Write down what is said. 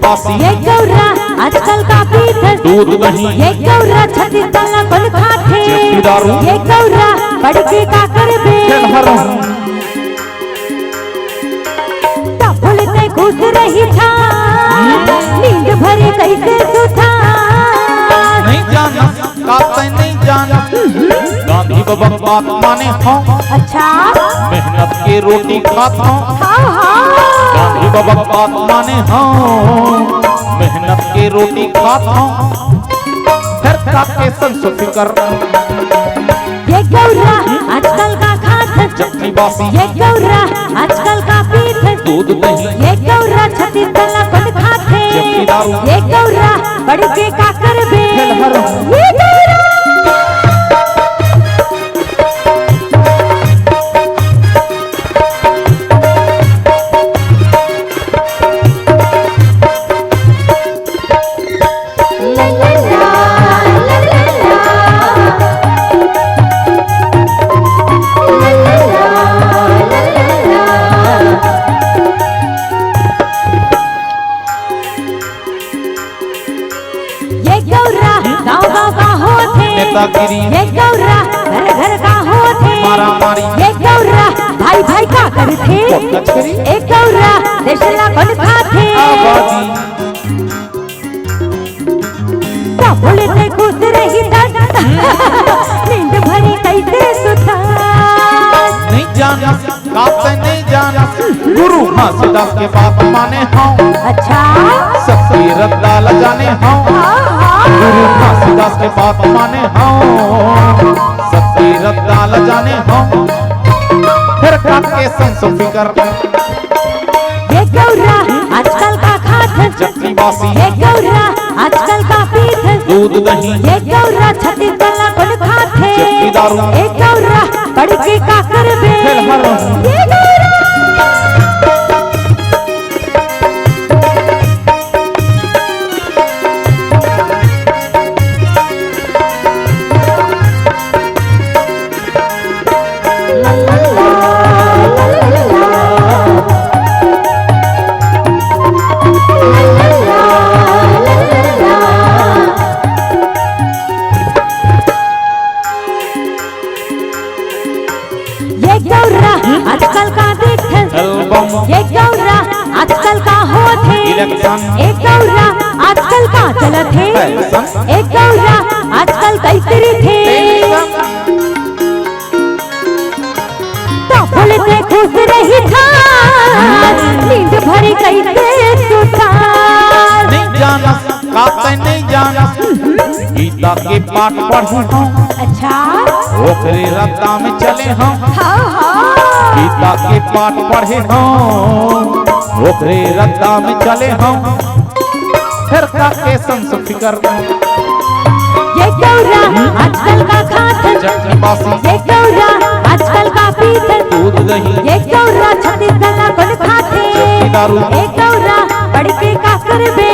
बासी ये गौरा आजकल का पीठ दूध दही ये गौरा छत्तीस तला कौन खाते जप्ती दारू ये गौरा बढ़ के का करबे भूलते खुश रही था नींद भरे कैसे सुता नहीं जाना काते नहीं जाना गांधी बाबा बात माने हो अच्छा मेहनत की रोटी खाता हूँ हाँ हाँ गांधी बाबा बात माने हो मेहनत की रोटी खाता हूँ फिर काके संसो फिकर ये गौरा आजकल का खात जप्ती बासी ये गौरा आजकल का पीठ दूध दही ये गौरा छत्तीस तला कौन खाते जप्ती दारू ये गौरा बढ़ के का करबे ये गौरा गाँव का होते नेतागिरी ये गौरा घर घर का होते मारा मारी ये गौरा भाई भाई का करते कचकरी एक गौरा देशला कौन खाते आबादी भूलते खुश रही नींद भरी कैसे सुता नहीं जाना काते नहीं जाना गुरु घासीदास के बात माने हो अच्छा सबकी रद्दाल जाने हो गुरु घासीदास के बात माने हो सबकी रद्दाल जाने हो फिर काके संसो फिकर ये गौरा आजकल का खात जप्ती बासी ये गौरा आजकल का पीठ दूध दही ये गौरा छत्तीस तला कौन खाते जप्ती दारू एक गौरा बढ़ के का करबे ये गौरा ये गौरा आजकल का देख एल्बम ये गौरा आजकल का होते इलेक्शन एक गौरा आजकल का चलत है फैशन एक गौरा आजकल कैसरी थे तो भूलते खुश रही था नींद भरी कैसे सुता नहीं जाना काते नहीं जाना गीता के पाठ पढ़ू हूँ अच्छा ओकरे रत्ता में चले हम हाँ हाँ गीता के पाठ पढ़े हम ओकरे रत्ता में चले हम फिर काके संसो फिकर ये गौरा आजकल का खात जप्ती बासी ये गौरा आजकल का पीठ दूध दही ये गौरा छत्तीस तला कौन खाते जप्ती दारू एक गौरा बढ़ के का करबे